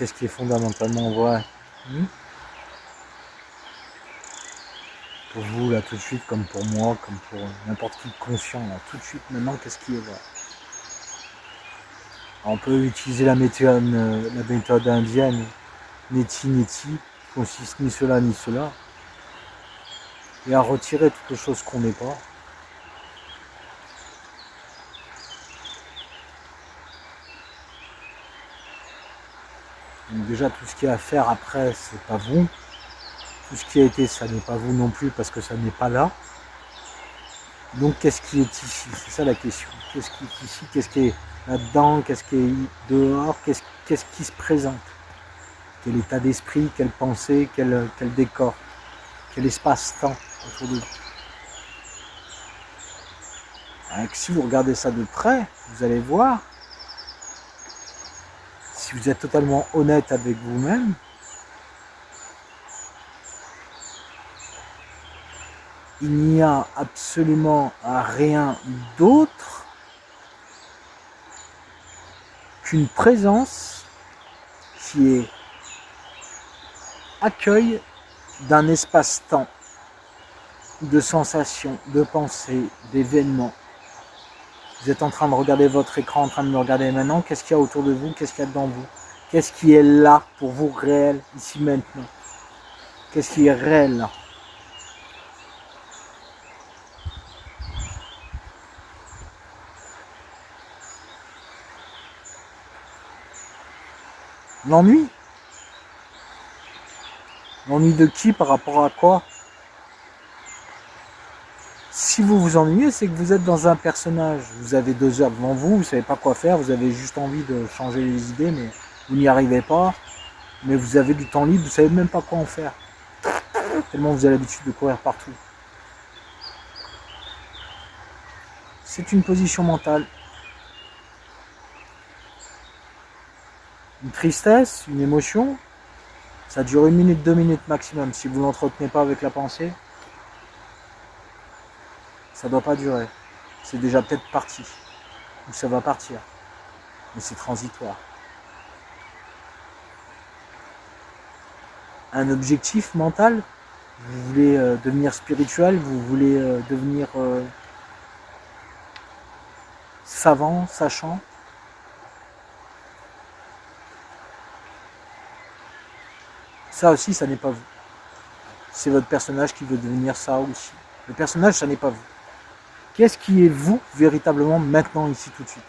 qu'est-ce qui est fondamentalement vrai? Pour vous, là, tout de suite, comme pour moi, comme pour n'importe qui conscient, là, tout de suite, maintenant, qu'est-ce qui est vrai? Alors, on peut utiliser la méthode indienne, neti neti, consiste ni cela ni cela, et à retirer toutes les choses qu'on n'est pas. Donc déjà, tout ce qu'il y a à faire après, c'est pas vous. Tout ce qui a été, ça n'est pas vous non plus, parce que ça n'est pas là. Donc, qu'est-ce qui est ici? C'est ça la question. Qu'est-ce qui est ici? Qu'est-ce qui est là-dedans? Qu'est-ce qui est dehors? Qu'est-ce qui se présente? Quel état d'esprit? Quelle pensée? Quel décor? Quel espace-temps autour de vous? Alors, si vous regardez ça de près, vous allez voir, si vous êtes totalement honnête avec vous-même, il n'y a absolument rien d'autre qu'une présence qui est accueil d'un espace-temps, de sensations, de pensées, d'événements. Vous êtes en train de regarder votre écran, en train de me regarder maintenant. Qu'est-ce qu'il y a autour de vous? Qu'est-ce qu'il y a devant vous? Qu'est-ce qui est là pour vous réel, ici maintenant? Qu'est-ce qui est réel là? L'ennui? L'ennui de qui par rapport à quoi? Si vous vous ennuyez, c'est que vous êtes dans un personnage. Vous avez 2 heures devant vous, vous ne savez pas quoi faire, vous avez juste envie de changer les idées, mais vous n'y arrivez pas. Mais vous avez du temps libre, vous ne savez même pas quoi en faire. Tellement vous avez l'habitude de courir partout. C'est une position mentale. Une tristesse, une émotion, ça dure 1 minute, 2 minutes maximum. Si vous ne l'entretenez pas avec la pensée, ça ne doit pas durer. C'est déjà peut-être parti. Ou ça va partir. Mais c'est transitoire. Un objectif mental, vous voulez devenir spirituel, vous voulez devenir savant, sachant. Ça aussi, ça n'est pas vous. C'est votre personnage qui veut devenir ça aussi. Le personnage, ça n'est pas vous. Qu'est-ce qui est vous véritablement maintenant, ici, tout de suite?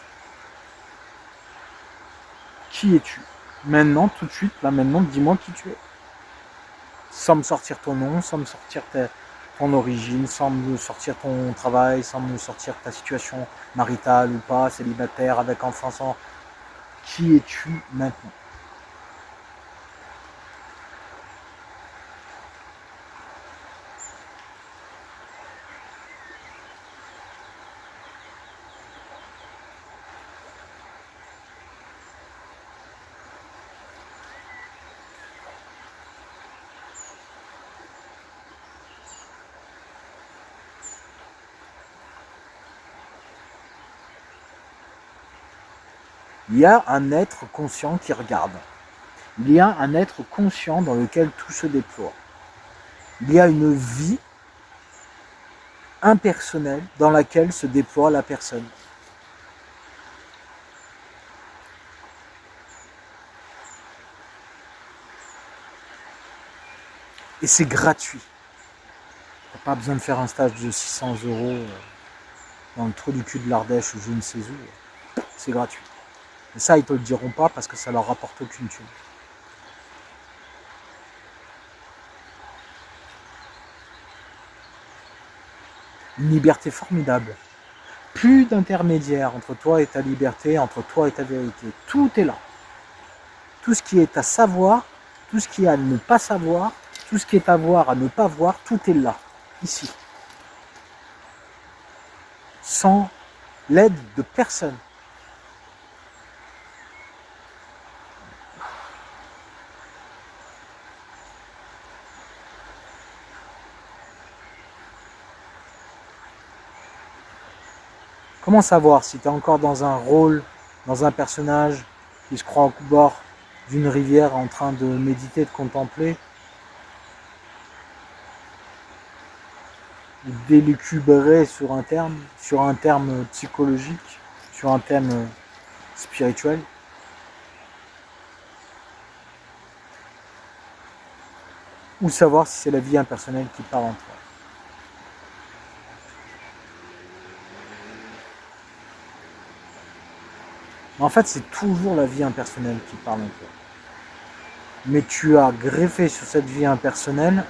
Qui es-tu? Maintenant, tout de suite, là maintenant, dis-moi qui tu es. Sans me sortir ton nom, sans me sortir ton origine, sans me sortir ton travail, sans me sortir ta situation maritale ou pas, célibataire, avec enfant, sans... Qui es-tu maintenant? Il y a un être conscient qui regarde. Il y a un être conscient dans lequel tout se déploie. Il y a une vie impersonnelle dans laquelle se déploie la personne. Et c'est gratuit. Tu n'as pas besoin de faire un stage de 600 € dans le trou du cul de l'Ardèche ou je ne sais où. C'est gratuit. Et ça, ils ne te le diront pas parce que ça leur rapporte aucune thune. Une liberté formidable. Plus d'intermédiaire entre toi et ta liberté, entre toi et ta vérité. Tout est là. Tout ce qui est à savoir, tout ce qui est à ne pas savoir, tout ce qui est à voir, à ne pas voir, tout est là, ici. Sans l'aide de personne. Comment savoir si tu es encore dans un rôle, dans un personnage qui se croit au coup bord, d'une rivière en train de méditer, de contempler, ou d'élucubrer sur un terme psychologique, sur un terme spirituel. Ou savoir si c'est la vie impersonnelle qui parle en toi. En fait, c'est toujours la vie impersonnelle qui parle en toi. Mais tu as greffé sur cette vie impersonnelle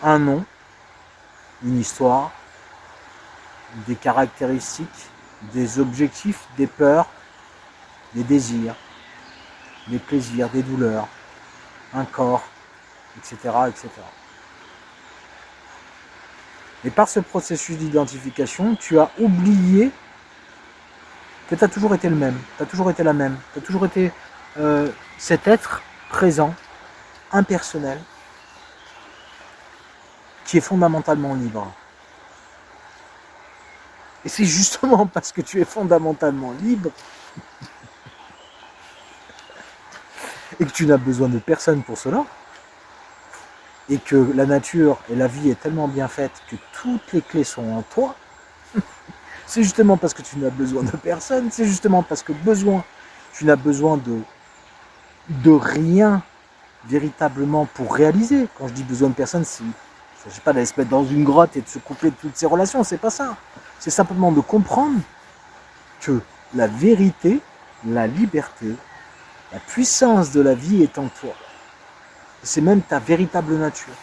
un nom, une histoire, des caractéristiques, des objectifs, des peurs, des désirs, des plaisirs, des douleurs, un corps, etc., etc. Et par ce processus d'identification, tu as oublié que tu as toujours été le même, tu as toujours été la même, tu as toujours été cet être présent, impersonnel, qui est fondamentalement libre. Et c'est justement parce que tu es fondamentalement libre et que tu n'as besoin de personne pour cela, et que la nature et la vie est tellement bien faite que toutes les clés sont en toi, c'est justement parce que tu n'as besoin de personne, c'est justement parce que tu n'as besoin de rien véritablement pour réaliser. Quand je dis besoin de personne, il ne s'agit pas d'aller se mettre dans une grotte et de se couper de toutes ses relations, c'est pas ça. C'est simplement de comprendre que la vérité, la liberté, la puissance de la vie est en toi. C'est même ta véritable nature.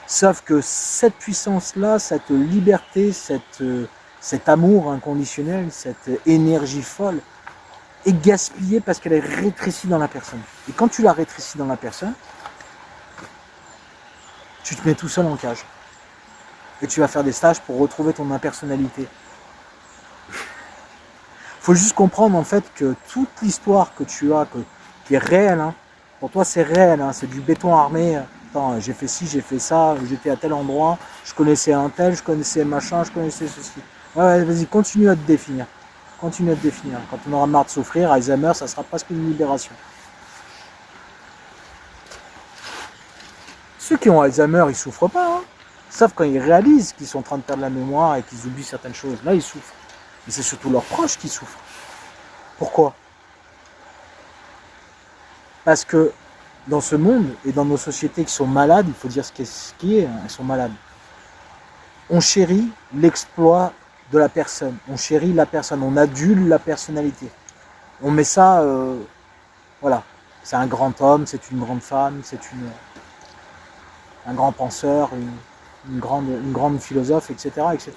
Sauf que cette puissance-là, cette liberté, cet amour inconditionnel, cette énergie folle, est gaspillée parce qu'elle est rétrécie dans la personne. Et quand tu la rétrécis dans la personne, tu te mets tout seul en cage. Et tu vas faire des stages pour retrouver ton impersonnalité. Il faut juste comprendre en fait que toute l'histoire que tu as, qui est réelle, hein, pour toi c'est réel, hein, c'est du béton armé. Attends, j'ai fait ci, j'ai fait ça, j'étais à tel endroit, je connaissais un tel, je connaissais machin, je connaissais ceci. Ouais, vas-y, continue à te définir. Continue à te définir. Quand on aura marre de souffrir, Alzheimer, ça sera presque une libération. Ceux qui ont Alzheimer, ils souffrent pas, hein. Sauf quand ils réalisent qu'ils sont en train de perdre la mémoire et qu'ils oublient certaines choses. Là, ils souffrent. Mais c'est surtout leurs proches qui souffrent. Pourquoi ? Parce que dans ce monde et dans nos sociétés qui sont malades, il faut dire ce qui est, hein, elles sont malades. On chérit l'exploit de la personne, on chérit la personne, on adule la personnalité. On met ça, voilà, c'est un grand homme, c'est une grande femme, c'est un grand penseur, une grande philosophe, etc., etc.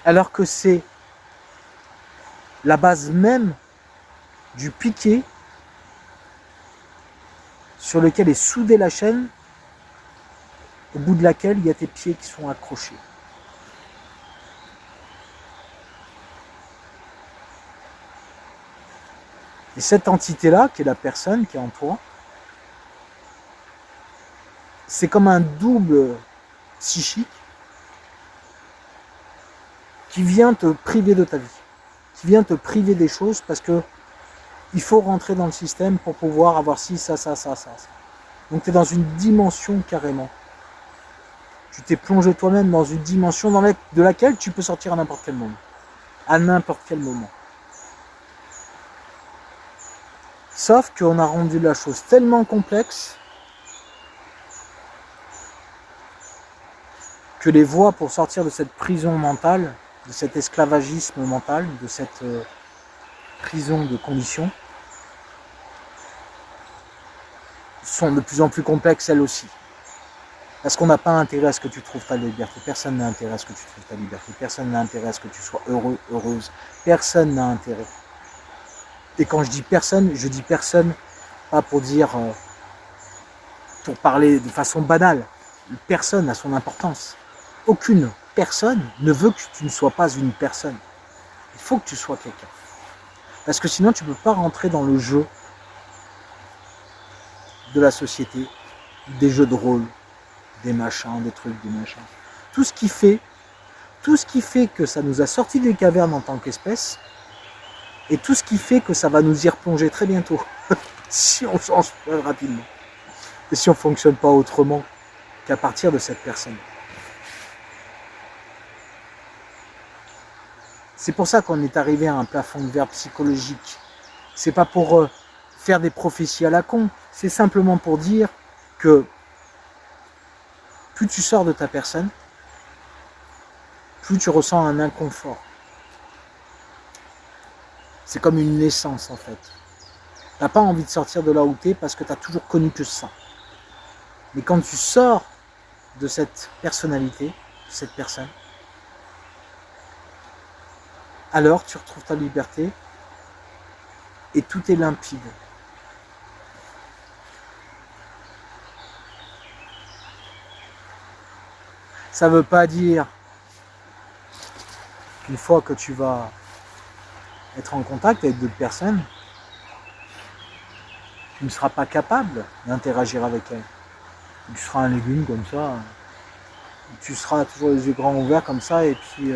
Alors que c'est la base même du piquet sur lequel est soudée la chaîne, au bout de laquelle il y a tes pieds qui sont accrochés. Et cette entité-là, qui est la personne qui est en toi, c'est comme un double psychique qui vient te priver de ta vie, qui vient te priver des choses parce que il faut rentrer dans le système pour pouvoir avoir ci, ça. Donc tu es dans une dimension carrément. Tu t'es plongé toi-même dans une dimension de laquelle tu peux sortir à n'importe quel moment. À n'importe quel moment. Sauf qu'on a rendu la chose tellement complexe que les voies pour sortir de cette prison mentale, de cet esclavagisme mental, de cette prison de conditions, sont de plus en plus complexes elles aussi. Parce qu'on n'a pas intérêt à ce que tu trouves ta liberté. Personne n'a intérêt à ce que tu trouves ta liberté. Personne n'a intérêt à ce que tu sois heureux, heureuse. Personne n'a intérêt. Et quand je dis personne, pas pour dire, pour parler de façon banale. Personne n'a son importance. Aucune personne ne veut que tu ne sois pas une personne. Il faut que tu sois quelqu'un. Parce que sinon, tu ne peux pas rentrer dans le jeu de la société, des jeux de rôle, des machins, des trucs, des machins. Tout ce tout ce qui fait que ça nous a sorti des cavernes en tant qu'espèce, et tout ce qui fait que ça va nous y replonger très bientôt, si on change pas rapidement, et si on ne fonctionne pas autrement qu'à partir de cette personne. C'est pour ça qu'on est arrivé à un plafond de verre psychologique. C'est pas pour faire des prophéties à la con, c'est simplement pour dire que plus tu sors de ta personne, plus tu ressens un inconfort. C'est comme une naissance en fait. Tu n'as pas envie de sortir de là où tu es parce que tu as toujours connu que ça. Mais quand tu sors de cette personnalité, de cette personne, alors tu retrouves ta liberté et tout est limpide. Ça ne veut pas dire qu'une fois que tu vas être en contact avec d'autres personnes, tu ne seras pas capable d'interagir avec elles. Tu seras un légume comme ça, tu seras toujours les yeux grands ouverts comme ça et puis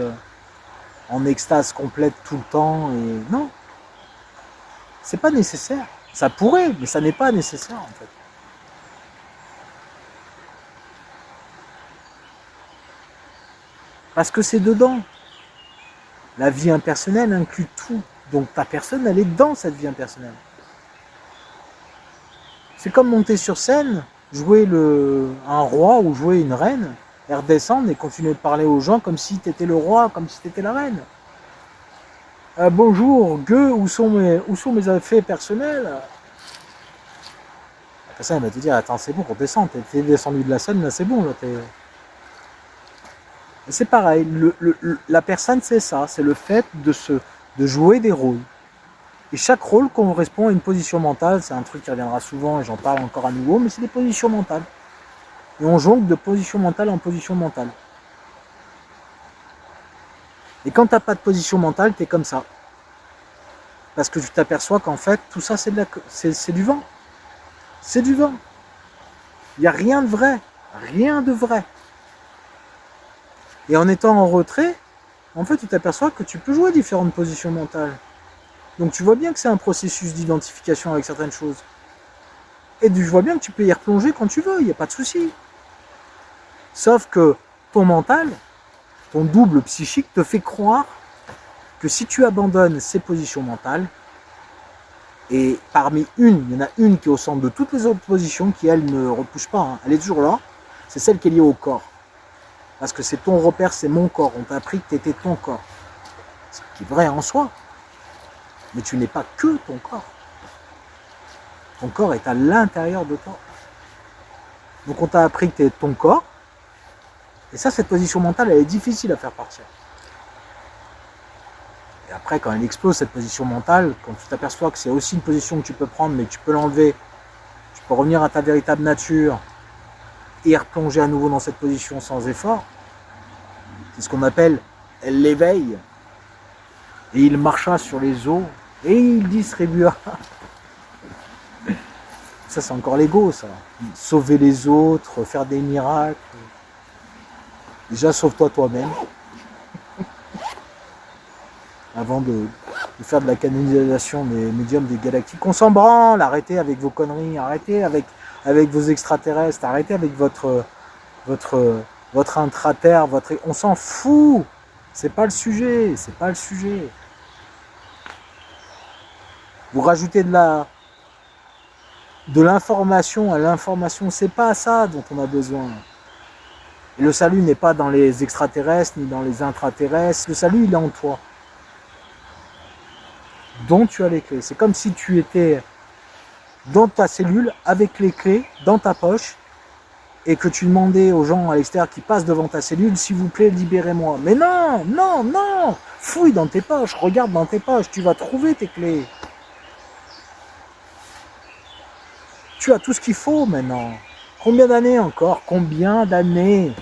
en extase complète tout le temps. Et non, c'est pas nécessaire. Ça pourrait, mais ça n'est pas nécessaire en fait. Parce que c'est dedans. La vie impersonnelle inclut tout. Donc ta personne, elle est dans cette vie impersonnelle. C'est comme monter sur scène, jouer un roi ou jouer une reine, et redescendre et continuer de parler aux gens comme si tu étais le roi, comme si tu étais la reine. Bonjour, gueux, où sont mes affaires personnelles? La personne elle va te dire, attends, c'est bon, redescends, t'es descendu de la scène, là c'est bon, là t'es... C'est pareil, la personne c'est ça, c'est le fait de jouer des rôles. Et chaque rôle correspond à une position mentale, c'est un truc qui reviendra souvent et j'en parle encore à nouveau, mais c'est des positions mentales. Et on jongle de position mentale en position mentale. Et quand tu n'as pas de position mentale, tu es comme ça. Parce que tu t'aperçois qu'en fait, tout ça c'est du vent. C'est du vent. Il n'y a rien de vrai. Rien de vrai. Et en étant en retrait, en fait, tu t'aperçois que tu peux jouer différentes positions mentales. Donc tu vois bien que c'est un processus d'identification avec certaines choses. Et tu vois bien que tu peux y replonger quand tu veux, il n'y a pas de souci. Sauf que ton mental, ton double psychique te fait croire que si tu abandonnes ces positions mentales, et parmi il y en a une qui est au centre de toutes les autres positions, qui elle ne repousse pas, hein, elle est toujours là, c'est celle qui est liée au corps. Parce que c'est ton repère, c'est mon corps, on t'a appris que tu étais ton corps. Ce qui est vrai en soi. Mais tu n'es pas que ton corps. Ton corps est à l'intérieur de toi. Donc on t'a appris que tu es ton corps. Et ça, cette position mentale, elle est difficile à faire partir. Et après, quand elle explose, cette position mentale, quand tu t'aperçois que c'est aussi une position que tu peux prendre, mais que tu peux l'enlever, tu peux revenir à ta véritable nature et replonger à nouveau dans cette position sans effort, c'est ce qu'on appelle l'éveil. Et il marcha sur les eaux et il distribua. Ça, c'est encore l'ego, ça. Sauver les autres, faire des miracles. Déjà, sauve-toi toi-même. Avant de faire de la canonisation des médiums des galactiques. On s'en branle, arrêtez avec vos conneries, arrêtez avec vos extraterrestres, arrêtez avec votre intraterre, on s'en fout. C'est pas le sujet, c'est pas le sujet. Vous rajoutez de l'information à l'information, c'est pas ça dont on a besoin. Et le salut n'est pas dans les extraterrestres ni dans les intraterrestres, le salut il est en toi. Dont tu as les clés. C'est comme si tu étais dans ta cellule avec les clés dans ta poche et que tu demandais aux gens à l'extérieur qui passent devant ta cellule, s'il vous plaît, libérez-moi. Mais non, non, non, fouille dans tes poches, regarde dans tes poches, tu vas trouver tes clés. Tu as tout ce qu'il faut maintenant. Combien d'années encore? Combien d'années?